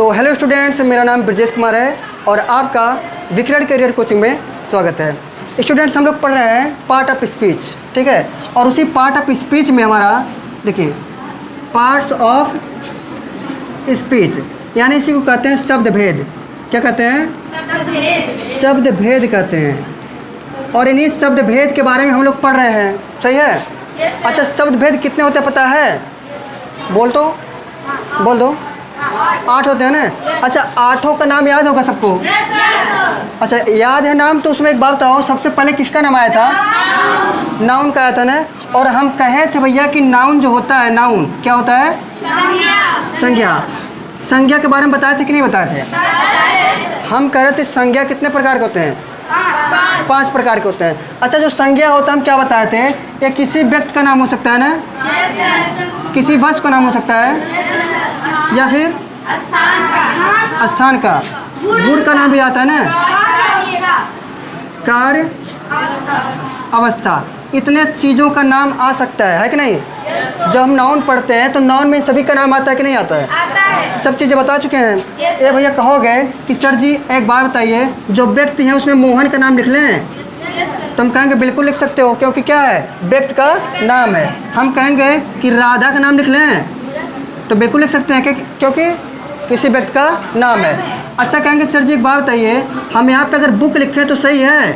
तो hello students, मेरा नाम ब्रजेश कुमार है और आपका विक्रड करियर कोचिंग में स्वागत है। स्टूडेंट्स, हम लोग पढ़ रहे हैं पार्ट ऑफ स्पीच, ठीक है। और उसी पार्ट ऑफ स्पीच में हमारा देखिए पार्ट्स ऑफ स्पीच, यानी इसी को कहते हैं शब्द भेद। क्या कहते हैं? शब्द भेद कहते हैं। और इन्हीं शब्द भेद के बारे में हम लोग पढ़ रहे हैं, सही है? अच्छा, शब्द भेद कितने होते हैं पता है? बोल दो 8 होते हैं ना। अच्छा, 8 का नाम याद होगा सबको? अच्छा, याद है नाम? तो उसमें एक बात बताओ, सबसे पहले किसका नाम आया था? नाउन का आया था ना। और हम कहे थे भैया कि नाउन जो होता है, नाउन क्या होता है? संज्ञा। संज्ञा के बारे में बताए थे कि नहीं बताए थे? हम कह रहे थे संज्ञा कितने प्रकार के होते हैं? 5 प्रकार के होते हैं। अच्छा, जो संज्ञा होता है हम क्या बताए थे? ये किसी व्यक्ति का नाम हो सकता है ना, किसी वस्तु का नाम हो सकता है, या फिर स्थान का, गुण का नाम भी आता है ना, कार्य, अवस्था, इतने चीज़ों का नाम आ सकता है कि नहीं? जब हम नाउन पढ़ते हैं तो नाउन में सभी का नाम आता है कि नहीं आता है? सब चीज़ें बता चुके हैं। ये भैया कहोगे कि सर जी एक बात बताइए, जो व्यक्ति है उसमें मोहन का नाम लिख लें? तो हम कहेंगे बिल्कुल लिख सकते हो, क्योंकि क्या है? व्यक्ति का नाम है। हम कहेंगे कि राधा का नाम लिख लें? तो बिल्कुल लिख सकते हैं, क्योंकि किसी व्यक्ति का नाम है। अच्छा, कहेंगे सर जी एक बात बताइए, हम यहाँ पे अगर बुक लिखें तो सही है,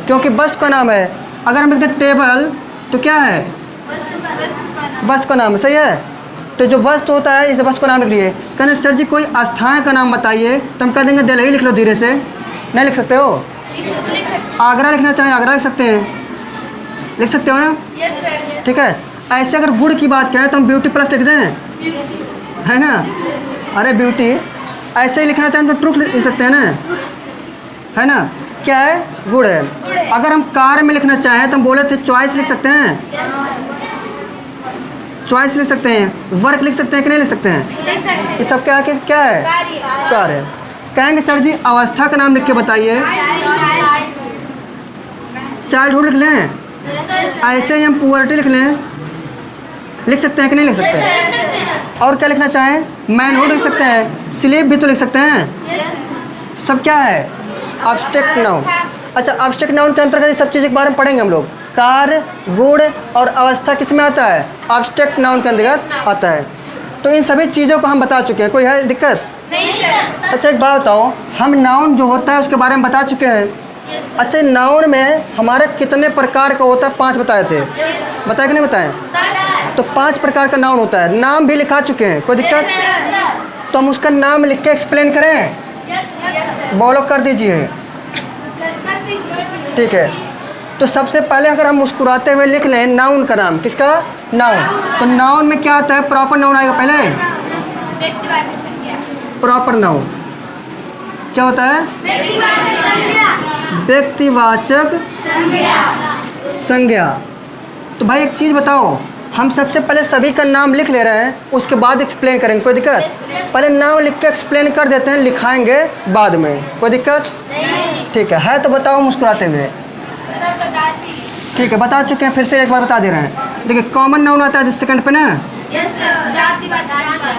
क्योंकि वस्तु का नाम है। अगर हम लिखते टेबल तो क्या है? वस्तु का नाम है, सही है? तो जो वस्तु होता है इस वस्तु का नाम लिख लिए। कहते सर जी कोई स्थान का नाम बताइए, तो हम कह देंगे दिल्ली लिख लो धीरे से। नहीं लिख सकते हो? आगरा लिखना चाहें आगरा लिख सकते हैं, लिख सकते हो ना? ठीक है। ऐसे अगर गुड़ की बात करें तो हम ब्यूटी प्लस लिख दें, है ना? अरे ब्यूटी, ऐसे ही लिखना चाहें तो ट्रुथ लिख सकते हैं ना, है ना? क्या है? गुड़ है। अगर हम कार में लिखना चाहें तो हम बोले थे चॉइस लिख सकते हैं, चॉइस लिख सकते हैं। वर्क लिख सकते हैं कि नहीं लिख सकते हैं? ये सब क्या है? कार्य है। कहेंगे सर जी अवस्था का नाम लिख के बताइए, चाइल्डहुड लिख लें? ऐसे ही हम पुअर्टी लिख लें, लिख सकते हैं कि नहीं लिख सकते हैं? और क्या लिखना चाहें? मैनहुड लिख सकते हैं, स्लेव भी तो लिख सकते हैं। सब क्या है? Abstract noun. अच्छा, एब्स्ट्रैक्ट नाउन के अंतर्गत ये सब चीज़ के बारे में पढ़ेंगे हम लोग। कार्य, गुण और अवस्था किस में आता है? एब्स्ट्रैक्ट नाउन के अंतर्गत आता है। तो इन सभी चीज़ों को हम बता चुके हैं, कोई है दिक्कत? नहीं सर। अच्छा, एक बात बताओ, हम नाउन जो होता है उसके बारे में बता चुके हैं। अच्छा, नाउन में हमारे कितने प्रकार का होता है? 5 बताए थे, बताए कि नहीं बताएं? तो 5 प्रकार का नाउन होता है। नाम भी लिखा चुके हैं, कोई दिक्कत? तो हम उसका नाम लिख के एक्सप्लेन करें? बोलो कर दीजिए, ठीक है। तो सबसे पहले अगर हम मुस्कुराते हुए लिख लें नाउन का नाम, किसका? नाउन। तो नाउन में क्या आता है? प्रॉपर नाउन आएगा पहले। प्रॉपर नाउन क्या होता है? व्यक्तिवाचक संज्ञा। तो भाई एक चीज़ बताओ, हम सबसे पहले सभी का नाम लिख ले रहे हैं, उसके बाद एक्सप्लेन करेंगे, कोई दिक्कत? पहले नाम लिख के एक्सप्लेन कर देते हैं, लिखाएंगे बाद में, कोई दिक्कत? ठीक है तो बताओ मुस्कुराते हुए। ठीक है, बता चुके हैं, फिर से एक बार बता दे रहे हैं। देखिए कॉमन नाउन आता है जिस सेकंड पे ना,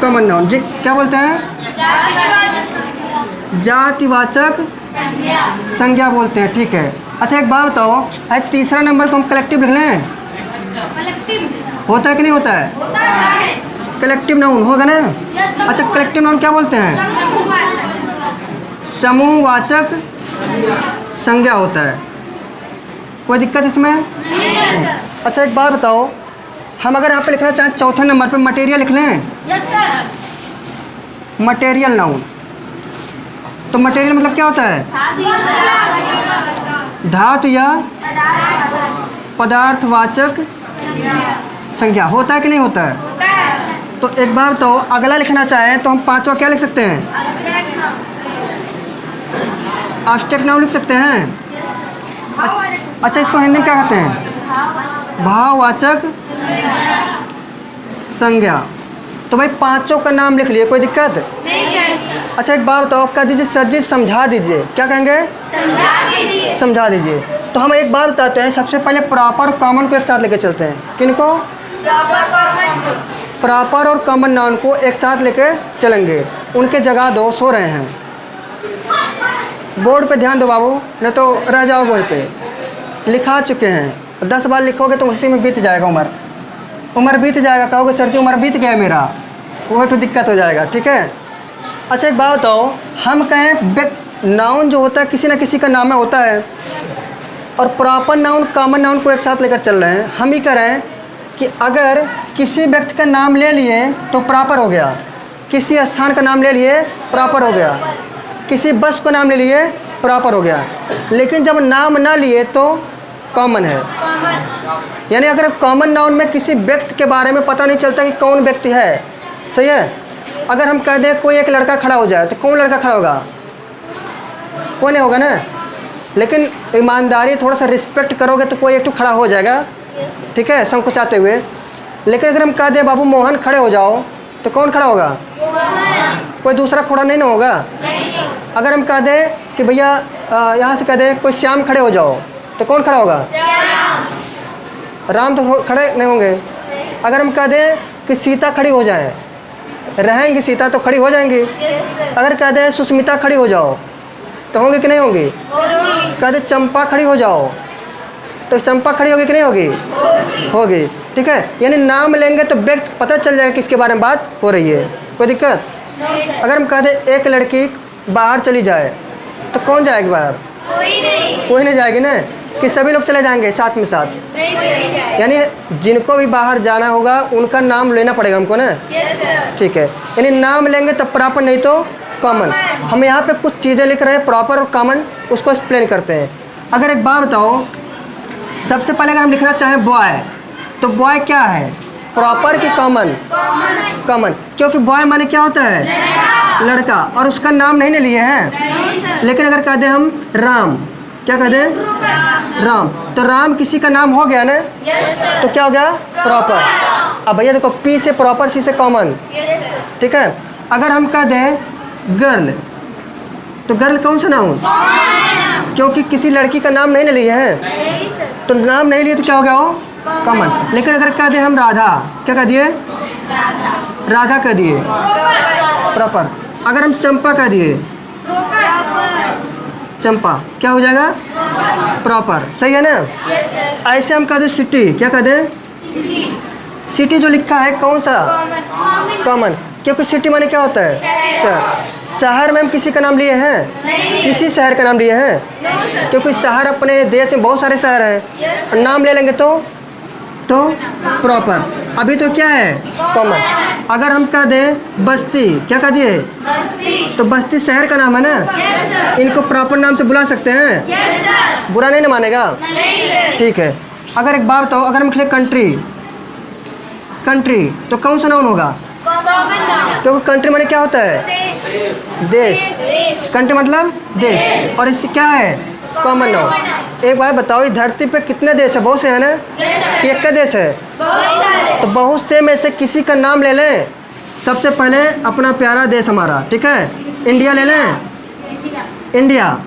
कॉमन नाउन जी क्या बोलते हैं? जातिवाचक संज्ञा बोलते हैं, ठीक है। अच्छा एक बात बताओ, तीसरा नंबर को हम कलेक्टिव लिख लें? होता है कि नहीं होता है? कलेक्टिव नाउन होगा ना। अच्छा, कलेक्टिव नाउन क्या बोलते हैं? समूहवाचक संज्ञा होता है, कोई दिक्कत इसमें? अच्छा एक बात बताओ, हम अगर यहाँ पे लिखना चाहें चौथे नंबर पे मटेरियल लिख लें? Material noun. तो मटेरियल मतलब क्या होता है? धातु या पदार्थवाचक संज्ञा। होता है कि नहीं होता है? तो एक बार तो अगला लिखना चाहें तो हम 5वां क्या लिख सकते हैं? एब्स्ट्रैक्ट नाउन लिख सकते हैं। अच्छा, इसको हिंदी में क्या कहते हैं? भाववाचक संज्ञा। तो भाई 5 का नाम लिख लिए, कोई दिक्कत? नहीं सर। अच्छा एक बात बताओ, कह दीजिए सर जी समझा दीजिए, क्या कहेंगे? समझा दीजिए। तो हम एक बात बताते हैं, सबसे पहले प्रॉपर और कॉमन को एक साथ लेकर चलते हैं। किनको? प्रॉपर और कॉमन नाउन को एक साथ लेकर चलेंगे। उनके जगा दो, सो रहे हैं। बोर्ड पे ध्यान दो बाबू, नहीं तो रह जाओगे वहीं पे। लिखा चुके हैं, 10 बार लिखोगे तो उसी में बीत जाएगा उम्र बीत जाएगा। कहोगे सर जी उम्र बीत गया मेरा, वो तो दिक्कत हो जाएगा। ठीक है। अच्छा एक बात बताओ, हम कहें नाउन जो होता है किसी न किसी का नाम होता है, और प्रॉपर नाउन कॉमन नाउन को एक साथ लेकर चल रहे हैं। हम ही कह रहे हैं कि अगर किसी व्यक्ति का नाम ले लिए तो प्रॉपर हो गया, किसी स्थान का नाम ले लिए प्रॉपर हो गया, किसी बस का नाम ले लिए प्रॉपर हो गया। लेकिन जब नाम ना लिए तो कॉमन है। यानी अगर कॉमन नाउन में किसी व्यक्ति के बारे में पता नहीं चलता कि कौन व्यक्ति है, सही है। अगर हम कह दें कोई एक लड़का खड़ा हो जाए तो कौन लड़का खड़ा होगा? कोई नहीं होगा ना। लेकिन ईमानदारी, थोड़ा सा रिस्पेक्ट करोगे तो कोई एक तो खड़ा हो जाएगा, ठीक है, संकोचाते हुए। लेकिन अगर हम कह दें बाबू मोहन खड़े हो जाओ तो कौन खड़ा होगा? कोई दूसरा खड़ा नहीं ना होगा। अगर हम कह दें कि भैया यहाँ से कह दें कोई श्याम खड़े हो जाओ तो कौन खड़ा होगा? राम तो खड़े नहीं होंगे। अगर हम कह दें कि सीता खड़ी हो जाए, रहेंगी सीता तो खड़ी हो जाएंगी। अगर कह दें सुष्मिता खड़ी हो जाओ तो होंगी कि नहीं होंगी? कह दें चंपा खड़ी हो जाओ तो चंपा खड़ी होगी कि नहीं होगी? होगी। ठीक है। यानी नाम लेंगे तो व्यक्ति पता चल जाएगा किसके बारे में बात हो रही है। कोई दिक्कत? अगर हम कह दें एक लड़की बाहर चली जाए तो कौन जाएगी बाहर? कोई नहीं जाएगी ना, कि सभी लोग चले जाएंगे साथ में साथ। यानी जिनको भी बाहर जाना होगा उनका नाम लेना पड़ेगा हमको ना। ठीक है। यानी नाम लेंगे तब प्रॉपर, नहीं तो कॉमन। हम यहाँ पे कुछ चीज़ें लिख रहे हैं प्रॉपर और कॉमन, उसको एक्सप्लेन करते हैं। अगर एक बात बताओ, सबसे पहले अगर हम लिखना चाहें बॉय, तो बॉय क्या है? प्रॉपर कि कॉमन? कॉमन। क्योंकि बॉय माने क्या होता है? लड़का। और उसका नाम नहीं ना लिए हैं। लेकिन अगर कह दें हम राम, क्या कह दें? राम, तो राम किसी का नाम हो गया ना, तो क्या हो गया? प्रॉपर। अब भैया देखो, पी से प्रॉपर, सी से कॉमन। ठीक है। अगर हम कह दें गर्ल, तो गर्ल कौन सा नाउन? क्योंकि किसी लड़की का नाम नहीं ना लिए हैं, तो नाम नहीं लिए तो क्या हो गया? वो कॉमन। लेकिन अगर कह दें हम राधा, क्या कह दिए? राधा कह दिए, प्रॉपर। अगर हम चंपा कह दिए, चंपा, क्या हो जाएगा? प्रॉपर। सही है ना। ऐसे हम कह दें सिटी, क्या कह दें? सिटी जो लिखा है कौन सा? कॉमन। क्योंकि सिटी माने क्या होता है? शहर। शहर में हम किसी का नाम लिए हैं? किसी शहर का नाम लिए हैं? क्योंकि शहर अपने देश में बहुत सारे शहर हैं, नाम ले लेंगे तो प्रॉपर। अभी तो क्या है? कॉमन। अगर हम कह दें बस्ती, क्या कह दिए? तो बस्ती शहर का नाम है ना। इनको प्रॉपर नाम से बुला सकते हैं? बुरा नहीं ना मानेगा? ठीक है। अगर एक बात बताओ, अगर हम लिखे कंट्री, कंट्री तो कौन सा नाउन होगा? क्योंकि कंट्री माने क्या होता है? देश। कंट्री मतलब देश। और इससे क्या है? Common noun. एक बार बताओ, इस धरती पे कितने देश है? बहुत से हैं ना, कि एक का देश है? तो बहुत से में से किसी का नाम ले लें। सबसे पहले अपना प्यारा देश हमारा, ठीक है, इंडिया ले लें। इंडिया,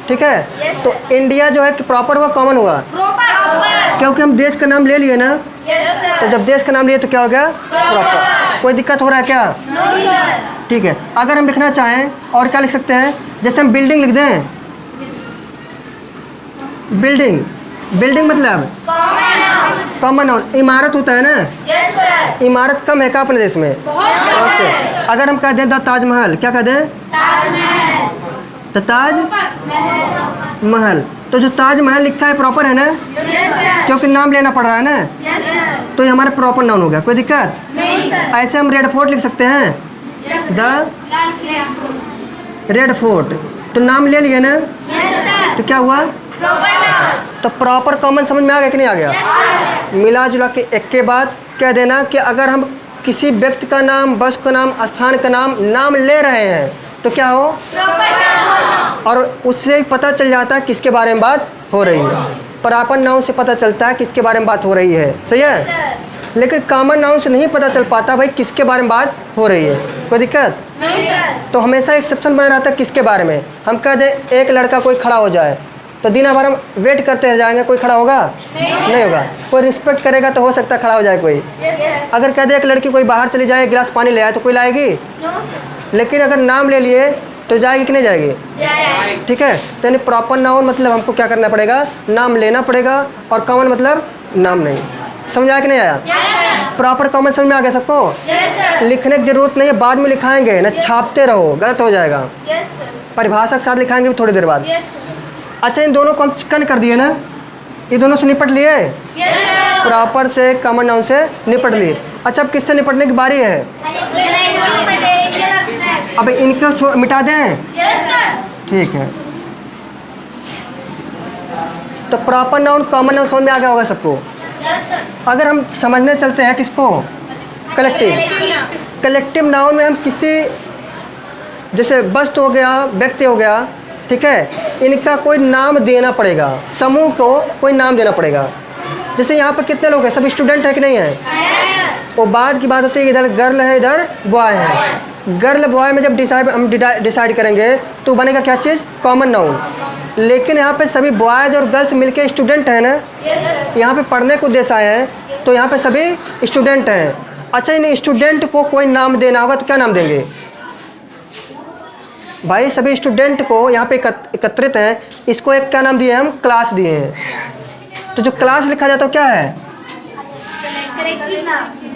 ठीक है। तो इंडिया जो है कि प्रॉपर हुआ, कॉमन हुआ? क्योंकि हम देश का नाम ले लिए ना। तो जब देश का नाम लिए तो क्या हो गया? प्रॉपर। कोई दिक्कत हो रहा है क्या? ठीक है। अगर हम लिखना चाहें और क्या लिख सकते हैं? जैसे हम बिल्डिंग लिख दें, बिल्डिंग, बिल्डिंग मतलब कॉमन नाउन। इमारत होता है ना। इमारत कम है क्या अपने देश में? अगर हम कह दें द ताजमहल, क्या कह दें? द ताज महल, तो जो ताजमहल लिखा है प्रॉपर है ना, क्योंकि नाम लेना पड़ रहा है ना, तो ये हमारा प्रॉपर नाउन हो गया। कोई दिक्कत? ऐसे हम रेड फोर्ट लिख सकते हैं, द रेड फोर्ट, तो नाम ले लिए ना, तो क्या हुआ? तो प्रॉपर कॉमन समझ में आ गया कि नहीं आ गया? मिला जुला के एक के बाद कह देना कि अगर हम किसी व्यक्ति का नाम, बस का नाम, स्थान का नाम ले रहे हैं तो क्या हो? और उससे पता चल जाता है किसके बारे में बात हो रही है। प्रॉपर नाउन से पता चलता है किसके बारे में बात हो रही है, सही है। लेकिन कॉमन नाउन से नहीं पता चल पाता भाई किसके बारे में बात हो रही है। कोई दिक्कत? तो हमेशा एक्सेप्शन बना रहता है किसके बारे में। हम कह दें एक लड़का कोई खड़ा हो जाए तो दिन भर हम वेट करते रह जाएंगे, कोई खड़ा होगा? नहीं होगा। कोई रिस्पेक्ट करेगा तो हो सकता है खड़ा हो जाए कोई। अगर कह दे एक लड़की कोई बाहर चली जाए, गिलास पानी ले आए, तो कोई लाएगी? लेकिन अगर नाम ले लिए तो जाएगी कि नहीं जाएगी? ठीक है, तो यानी प्रॉपर नाउन मतलब हमको क्या करना पड़ेगा? नाम लेना पड़ेगा, और कॉमन मतलब नाम नहीं। समझ आया कि नहीं आया? प्रॉपर कॉमन समझ में आ गया सबको? लिखने की जरूरत नहीं है, बाद में लिखाएंगे ना, छापते रहो, गलत हो जाएगा। परिभाषा के साथ लिखाएंगे थोड़ी देर बाद। अच्छा, इन दोनों को हम चिकन कर दिए ना, ये दोनों से निपट लिए, प्रॉपर से कॉमन नाउन से निपट लिए। अच्छा, अब किससे निपटने की बारी है? अब इनको मिटा दें? ठीक है, तो प्रॉपर नाउन कॉमन नाउन समझ में आ गया होगा सबको। अगर हम समझने चलते हैं किसको? कलेक्टिव। कलेक्टिव नाउन में हम किसी, जैसे वस्तु हो गया, व्यक्ति हो गया, ठीक है, इनका कोई नाम देना पड़ेगा, समूह को कोई नाम देना पड़ेगा। जैसे यहाँ पर कितने लोग हैं? सब स्टूडेंट है कि नहीं है? वो बाद की बात होती है, इधर गर्ल है इधर बॉय है। गर्ल बॉय में जब हम डिसाइड करेंगे तो बनेगा क्या चीज़? Common noun. लेकिन यहाँ पे सभी बॉयज़ और गर्ल्स मिलके स्टूडेंट हैं ना, यहाँ पे पढ़ने को उद्देश्य आए हैं, तो यहाँ पे सभी स्टूडेंट हैं। अच्छा, इन स्टूडेंट को कोई नाम देना होगा तो क्या नाम देंगे भाई? सभी स्टूडेंट को यहाँ पे एकत्रित हैं, इसको एक क्या नाम दिए? हम क्लास दिए हैं। तो जो क्लास लिखा जाता है क्या है?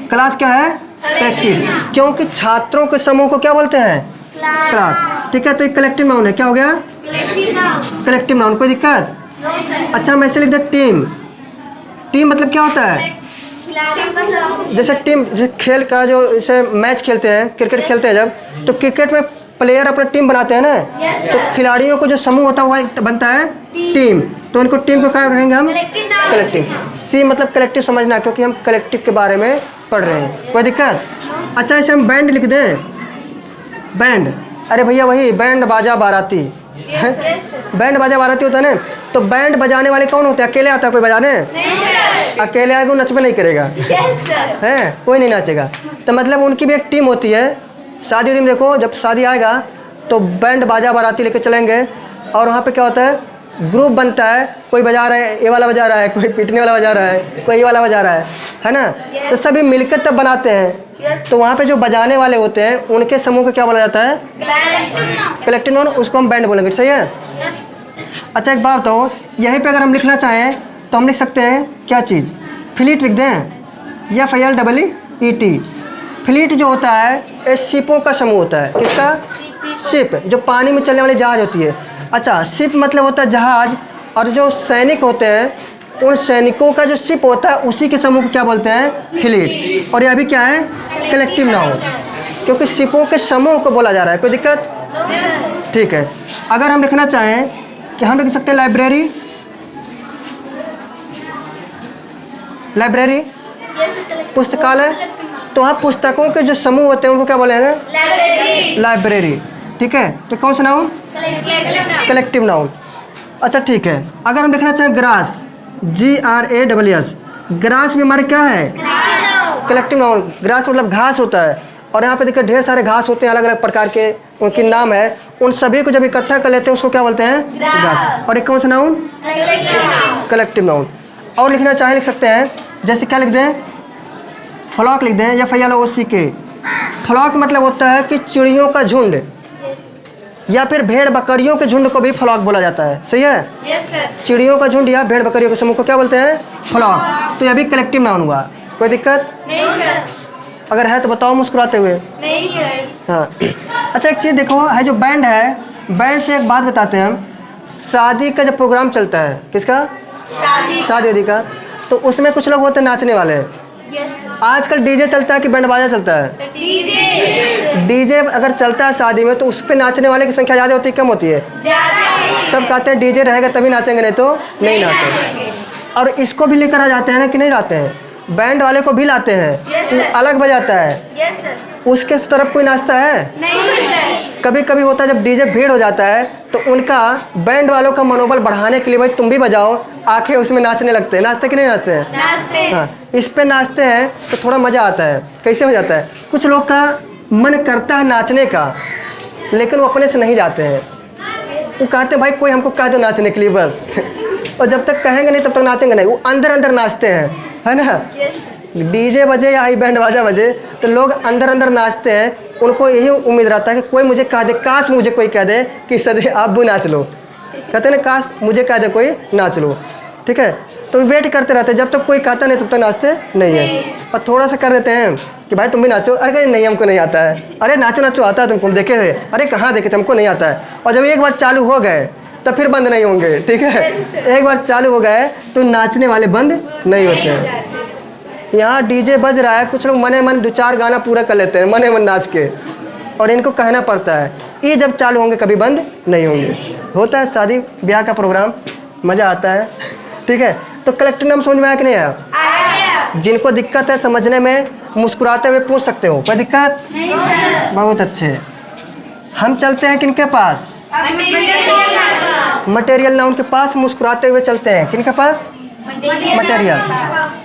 क्लास क्या है? कलेक्टिव। क्योंकि छात्रों के समूह को क्या बोलते हैं? क्लास। ठीक है, तो ये कलेक्टिव नाउन है। क्या हो गया? Collective noun. कोई दिक्कत? अच्छा, हम ऐसे लिख दे टीम। टीम मतलब क्या होता है? जैसे टीम, जैसे खेल का जो जैसे मैच खेलते हैं, क्रिकेट खेलते हैं जब, तो क्रिकेट में प्लेयर अपना टीम बनाते हैं ना, तो खिलाड़ियों को जो समूह होता है वो बनता है टीम। तो इनको टीम को क्या कहेंगे हम? कलेक्टिव। सी मतलब कलेक्टिव समझना, क्योंकि हम कलेक्टिव के बारे में पढ़ रहे हैं। कोई दिक्कत? अच्छा, इसे हम बैंड लिख दें। बैंड, अरे भैया वही बैंड बाजा बाराती। बैंड बाजा बाराती होता है ना, तो बैंड बजाने वाले कौन होते हैं? अकेले आता है कोई बजाने? अकेले आएगा नचबे नहीं करेगा, है कोई नहीं नाचेगा। तो मतलब उनकी भी एक टीम होती है। शादी में देखो, जब शादी आएगा तो बैंड बाजा बाराती लेके चलेंगे, और वहाँ पे क्या होता है? ग्रुप बनता है, कोई बजा रहा है, ये वाला बजा रहा है, कोई पीटने वाला बजा रहा है, कोई ये वाला बजा रहा है ना। तो सभी मिलकर तब बनाते हैं। तो वहाँ पे जो बजाने वाले होते हैं उनके समूह को क्या बोला जाता है? Collective noun. उसको हम बैंड बोलेंगे। सही है। अच्छा, एक बात बताओ, यहीं पे अगर हम लिखना चाहें तो हम लिख सकते हैं क्या चीज़? फ्लीट लिख दें, FILEET। फ्लीट जो होता है ये शिपों का समूह होता है। किसका? शिप, जो पानी में चलने वाली जहाज होती है। अच्छा, शिप मतलब होता है जहाज, और जो सैनिक होते हैं उन सैनिकों का जो शिप होता है उसी के समूह को क्या बोलते हैं? फ्लीट। और यह भी क्या है? कलेक्टिव नाउन, क्योंकि शिपों के समूह को बोला जा रहा है। कोई दिक्कत? ठीक है। अगर हम लिखना चाहें कि हम लिख सकते हैं लाइब्रेरी। लाइब्रेरी पुस्तकालय, तो वहाँ पुस्तकों के जो समूह होते हैं उनको क्या बोलेंगे? लाइब्रेरी। ठीक है, तो कौन सा नाउन? Collective noun. अच्छा, ठीक है। अगर हम लिखना चाहें ग्रास, GRASS, ग्रास में हमारे क्या है? Collective noun. ग्रास मतलब घास होता है, और यहाँ पे देखिए ढेर सारे घास होते हैं अलग अलग प्रकार के, उनकी नाम है। उन सभी को जब इकट्ठा कर लेते हैं उसको क्या बोलते हैं? ग्रास। और एक कौन सा नाउन? Collective noun. और लिखना चाहे लिख सकते हैं, जैसे क्या लिख दें? फ्लॉक लिख दें, FLOCK। फ्लॉक मतलब होता है कि चिड़ियों का झुंड, या फिर भेड़ बकरियों के झुंड को भी फ्लॉक बोला जाता है। सही है? Yes sir. चिड़ियों का झुंड या भेड़ बकरियों के समूह को क्या बोलते हैं? फ्लॉक। तो यह भी कलेक्टिव नाउन हुआ। कोई दिक्कत? नहीं सर। अगर है तो बताओ मुस्कुराते हुए। नहीं सर। हाँ। अच्छा, एक चीज़ देखो, है जो बैंड है, बैंड से एक बात बताते हैं हम। शादी का जब प्रोग्राम चलता है, किसका? शादी का, तो उसमें कुछ लोग होते हैं नाचने वाले। आजकल डीजे चलता है कि बैंड बाजा चलता है? डीजे अगर चलता है शादी में तो उस पर नाचने वाले की संख्या ज़्यादा होती है कम होती है? सब कहते हैं डीजे रहेगा तभी नाचेंगे, नहीं तो नहीं नाचेंगे। और इसको भी लेकर आ जाते हैं ना कि नहीं लाते हैं? बैंड वाले को भी लाते हैं, अलग बजाता है, उसके तरफ कोई नाचता है? नहीं। कभी कभी होता है जब डीजे भीड़ हो जाता है तो उनका बैंड वालों का मनोबल बढ़ाने के लिए भाई तुम भी बजाओ, आके उसमें नाचने लगते हैं। नाचते कि नहीं नाचते हैं? नाचते। हाँ, इस पे नाचते हैं तो थोड़ा मज़ा आता है। कैसे हो जाता है? कुछ लोग का मन करता है नाचने का, लेकिन वो अपने से नहीं जाते हैं। वो कहते हैं भाई कोई हमको कह दो नाचने के लिए बस और जब तक कहेंगे नहीं तब तक नाचेंगे नहीं। वो अंदर अंदर नाचते हैं, है ना? डीजे बजे या हाई बैंड बाजा बजे तो लोग अंदर अंदर नाचते हैं। उनको यही उम्मीद रहता है कि कोई मुझे कह दे, काश मुझे कोई कह दे कि सर आप भी नाच लो। कहते हैं ना, काश मुझे कह दे कोई नाच लो। ठीक है, तो वेट करते रहते हैं, जब तक कोई कहता नहीं तब तक नाचते नहीं है। और थोड़ा सा कर देते हैं कि भाई तुम भी नाचो, अरे नहीं हमको नहीं आता है, अरे नाचो नाचो आता है तुमको, देखे थे, अरे कहाँ देखे थे, हमको नहीं आता है। और जब एक बार चालू हो गए तो फिर बंद नहीं होंगे। ठीक है, एक बार चालू हो गए तो नाचने वाले बंद नहीं होते हैं। यहाँ डीजे बज रहा है, कुछ लोग मने मन 2-4 गाना पूरा कर लेते हैं मने मन नाच के, और इनको कहना पड़ता है ये जब चालू होंगे कभी बंद नहीं होंगे। होता है शादी ब्याह का प्रोग्राम, मज़ा आता है। ठीक है, तो कलेक्टर नाम समझ में आया कि नहीं आया? जिनको दिक्कत है समझने में, मुस्कुराते हुए पूछ सकते हो, कोई दिक्कत नहीं? बहुत अच्छे। हम चलते हैं किनके पास? मटेरियल नाउन के पास मुस्कुराते हुए चलते हैं। किनके पास? मटेरियल।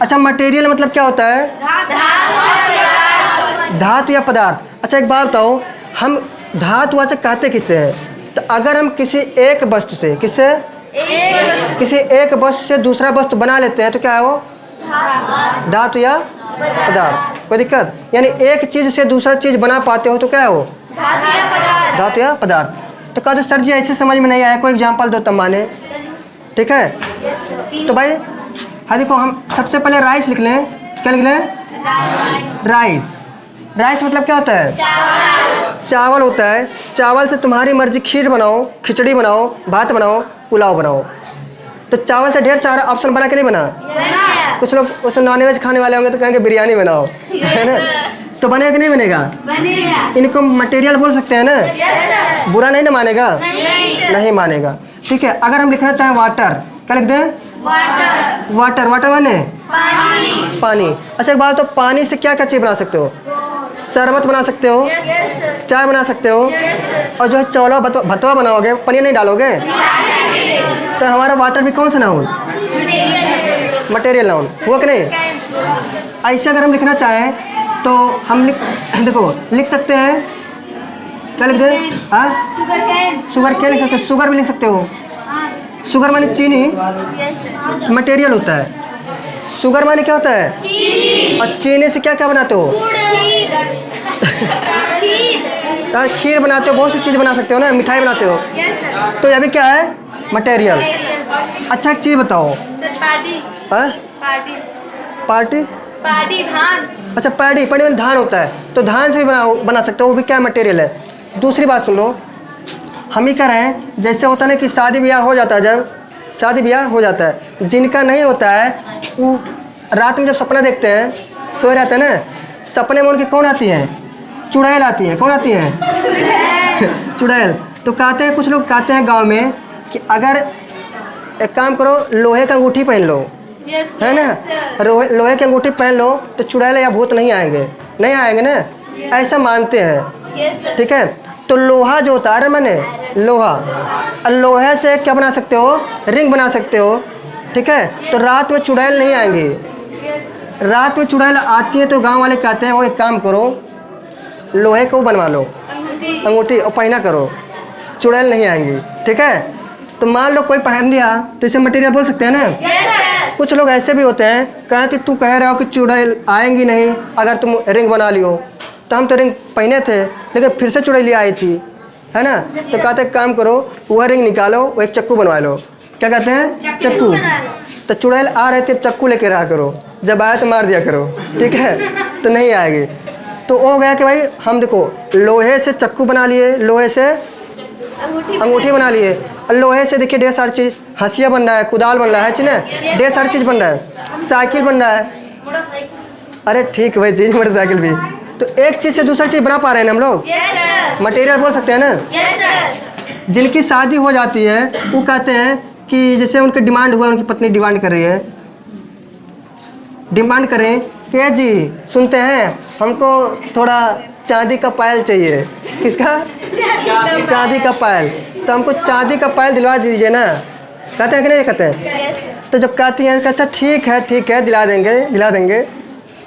अच्छा, मटेरियल मतलब क्या होता है? धातु या पदार्थ। अच्छा एक बात बताओ, हम धातुवाचक कहते किससे हैं? तो अगर हम किसी एक वस्तु से, किससे? किसी एक वस्तु से दूसरा वस्तु बना लेते हैं तो क्या है वो? धातु या पदार्थ। कोई दिक्कत? यानी एक चीज से दूसरा चीज बना पाते हो तो क्या है वो? धातु या पदार्थ। तो कहते सर जी ऐसे समझ में नहीं आया, कोई एग्जाम्पल दो तब माने। ठीक है, तो भाई हाँ देखो, हम सबसे पहले राइस लिख लें। क्या लिख लें? राइस। राइस मतलब क्या होता है? चावल होता है। चावल से तुम्हारी मर्जी, खीर बनाओ, खिचड़ी बनाओ, भात बनाओ, पुलाव बनाओ। तो चावल से ढेर सारा ऑप्शन बना के नहीं बना? कुछ लोग उसमें नॉनवेज खाने वाले होंगे तो कहेंगे बिरयानी बनाओ, है ना? तो बनेगा कि नहीं बनेगा? बनेगा। इनको मटेरियल बोल सकते हैं ना? बुरा नहीं ना मानेगा? नहीं मानेगा। ठीक है, अगर हम लिखना चाहें वाटर, क्या लिख दें? वाटर। वाटर माने पानी। अच्छा एक बात, तो पानी से क्या क्या चीज़ बना सकते हो? शरबत बना सकते हो, चाय बना सकते हो, और जो है चौला भतवा बनाओगे, पनीर नहीं डालोगे? तो हमारा वाटर भी कौन सा नाउन? मटेरियल नाउन हुआ कि नहीं? ऐसे अगर हम लिखना चाहें तो हम लिख सकते हैं। क्या लिख दें? हाँ, शुगर कैन लिख सकते हो, शुगर भी लिख सकते हो। शुगर माने चीनी, मटेरियल होता है। शुगर माने क्या होता है? और चीनी से क्या क्या बनाते हो? खीर बनाते हो, बहुत सी चीज़ बना सकते हो ना, मिठाई बनाते हो। तो ये भी क्या है? मटेरियल। अच्छा एक चीज़ बताओ। पार्टी धान। अच्छा पैडी में धान होता है, तो धान से भी बना सकते हो, वो भी क्या मटेरियल है। दूसरी बात सुन लो, हम ही कह रहे हैं जैसे होता है ना कि शादी ब्याह हो जाता है, जब शादी ब्याह हो जाता है, जिनका नहीं होता है वो रात में जब सपना देखते हैं, सोए रहते हैं ना, सपने में उनकी कौन आती है? चुड़ैल आती है। कौन आती है? चुड़ैल। तो कहते हैं, कुछ लोग कहते हैं गांव में कि अगर एक काम करो, लोहे का अंगूठी पहन लो, है ना, लोहे की अंगूठी पहन लो तो चुड़ैल या भूत नहीं आएंगे ना, ऐसा मानते हैं। ठीक है, तो लोहा जो होता है मैंने लोहा, लोहे से क्या बना सकते हो? रिंग बना सकते हो। ठीक है, तो रात में चुड़ैल नहीं आएंगी। रात में चुड़ैल आती है तो गांव वाले कहते हैं वो एक काम करो, लोहे को बनवा लो अंगूठी और पहना करो, चुड़ैल नहीं आएंगी। ठीक है, तो मान लो कोई पहन लिया तो इसे मटेरियल बोल सकते हैं ना। कुछ लोग ऐसे भी होते हैं, कहते तू कह रहा हो कि चुड़ैल आएंगी नहीं अगर तुम रिंग बना लियो, तो हम तो रिंग पहने थे लेकिन फिर से चुड़ैलियाँ आई थी, है ना। तो कहते काम करो, वह रिंग निकालो, वो एक चक्कू बनवा लो। क्या कहते हैं? चक्कू। तो चुड़ैल आ रहे थे, चक्कू लेके रहा करो, जब आया तो मार दिया करो। ठीक है, तो नहीं आएगी। तो हो गया कि भाई हम देखो लोहे से चक्कू बना लिए, लोहे से अंगूठी बना लिए, और लोहे से देखिए ढेर सारी चीज़, हंसिया बन रहा है, कुदाल बन रहा है ना, ढेर सारी चीज़ बन रहा है, साइकिल बन रहा है। अरे ठीक भाई, चीज मोटरसाइकिल भी। तो एक चीज़ से दूसरा चीज़ बना पा रहे हैं ना हम लोग। मटेरियल बोल सकते हैं ना। जिनकी शादी हो जाती है वो कहते हैं कि जैसे उनकी डिमांड हुआ, उनकी पत्नी डिमांड कर रही है, डिमांड करें कि जी सुनते हैं हमको थोड़ा चांदी का पायल चाहिए। किसका? चांदी का पायल। तो हमको चांदी का पायल दिलवा दीजिए ना। कहते हैं कि नहीं कहते हैं? तो जब कहती हैं अच्छा ठीक है दिला देंगे।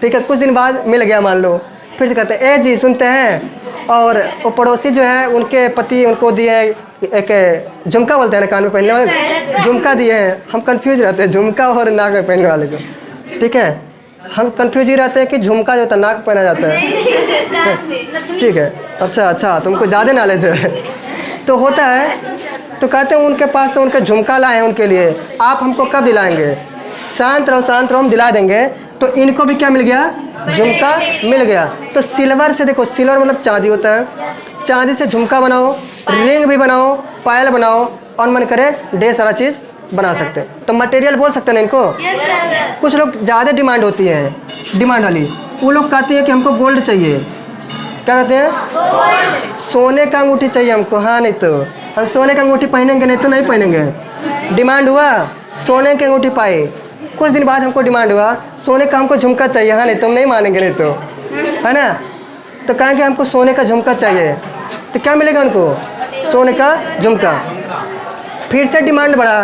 ठीक है, कुछ दिन बाद मिल गया मान लो, फिर से कहते हैं ए जी सुनते हैं, और वो पड़ोसी जो है उनके पति उनको दिए एक झुमका, बोलते हैं ना कान में पहनने वाले, झुमका दिए हैं। हम कंफ्यूज रहते हैं झुमका और नाक में पहनने वाले को। ठीक है, हम कंफ्यूज ही रहते हैं कि झुमका जो होता है नाक पहना जाता है। ठीक है, अच्छा तुमको ज़्यादा नॉलेज है। तो होता है, तो कहते हैं उनके पास तो उनका झुमका लाए हैं उनके लिए, आप हमको कब दिलाएंगे? शांत रहो, हम दिला देंगे। तो इनको भी क्या मिल गया? झुमका मिल गया। तो सिल्वर से, देखो सिल्वर मतलब चांदी होता है, चांदी से झुमका बनाओ, रिंग भी बनाओ, पायल बनाओ, और मन करे ढेर सारा चीज़ बना सकते हैं। तो मटेरियल बोल सकते हैं ना इनको। कुछ लोग ज़्यादा डिमांड होती है, डिमांड वाली, वो लोग कहते हैं कि हमको गोल्ड चाहिए। क्या कहते हैं? सोने का अंगूठी चाहिए हमको। हाँ, नहीं तो हम सोने का अंगूठी पहनेंगे, नहीं तो नहीं पहनेंगे। डिमांड हुआ सोने की अंगूठी पाए, कुछ दिन बाद हमको डिमांड हुआ सोने का हमको झुमका चाहिए। हाँ, नहीं तो हम नहीं मानेंगे, नहीं तो, है ना। तो कहेंगे हमको सोने का झुमका चाहिए, तो क्या मिलेगा उनको? सोने का झुमका। फिर से डिमांड बढ़ा,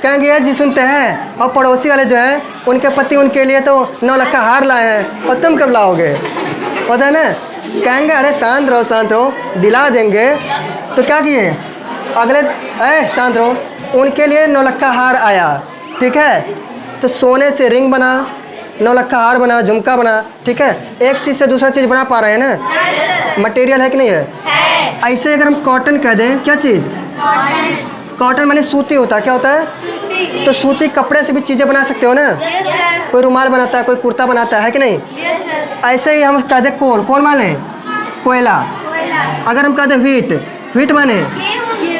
कहेंगे यार जी सुनते हैं, और पड़ोसी वाले जो हैं उनके पति उनके लिए तो 9 लाख का हार लाए हैं, और तुम कब लाओगे? पता है ना। कहेंगे अरे शांत रहो, दिला देंगे। तो क्या किए? अगले शांत रहो, उनके लिए 9 लाख का हार आया, ठीक है। तो सोने से रिंग बना, 9 लाख का हार बना, झुमका बना, ठीक है। एक चीज़ से दूसरा चीज़ बना पा रहे हैं ना, मटेरियल है कि नहीं है? ऐसे अगर हम कॉटन कह दें, क्या चीज़? कॉटन माने सूती होता है। क्या होता है? तो सूती कपड़े से भी चीज़ें बना सकते हो ना। कोई रुमाल बनाता है, कोई कुर्ता बनाता है कि नहीं? ऐसे ही हम कह दें कोल माने कोयला। अगर हम कह दें व्हीट माने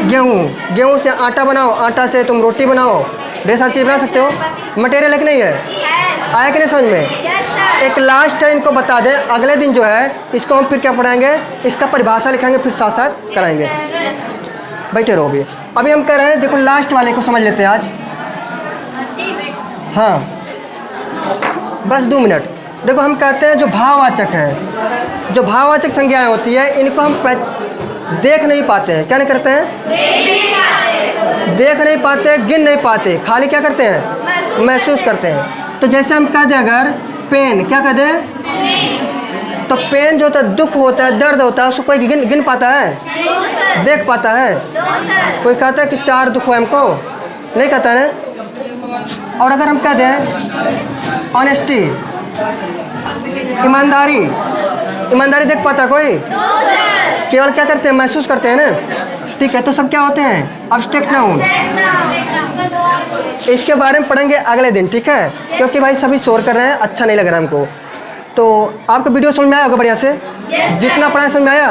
गेहूँ से आटा बनाओ, आटा से तुम रोटी बनाओ, ढेर सारी चीज़ बना सकते हो। मटेरियल है कि नहीं है? आया कि नहीं समझ में? एक लास्ट है, इनको बता दें, अगले दिन जो है इसको हम फिर क्या पढ़ाएंगे, इसका परिभाषा लिखाएंगे, फिर साथ साथ कराएंगे। बैठे रहो। अभी हम कह रहे हैं, देखो लास्ट वाले को समझ लेते हैं आज। हाँ, बस 2 मिनट। देखो हम कहते हैं जो भाववाचक है, जो भाववाचक संज्ञाएं होती है, इनको हम देख नहीं पाते हैं। क्या नहीं करते हैं? देख नहीं पाते, गिन नहीं पाते, खाली क्या करते हैं? महसूस करते हैं। तो जैसे हम कह दें अगर पेन, क्या कह दें? तो पेन जो होता है दुख होता है, दर्द होता है, उसको कोई गिन पाता है? देख पाता है? कोई कहता है कि 4 दुख हुआ हमको? नहीं कहता है ना। और अगर हम कह दें ऑनेस्टी, ईमानदारी देख पाता कोई? केवल क्या करते हैं? महसूस करते हैं ना। ठीक है, तो सब क्या होते हैं? Abstract noun. इसके बारे में पढ़ेंगे अगले दिन, ठीक है, क्योंकि भाई सभी शोर कर रहे हैं, अच्छा नहीं लग रहा हमको। तो आपको वीडियो समझ में आया होगा बढ़िया से? जितना पढ़ा समझ में आया?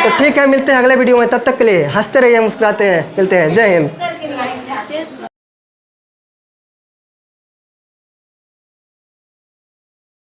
तो ठीक है, मिलते हैं अगले वीडियो में। तब तक के लिए हंसते रहिए, मुस्कुराते हैं, मिलते हैं। जय हिंद।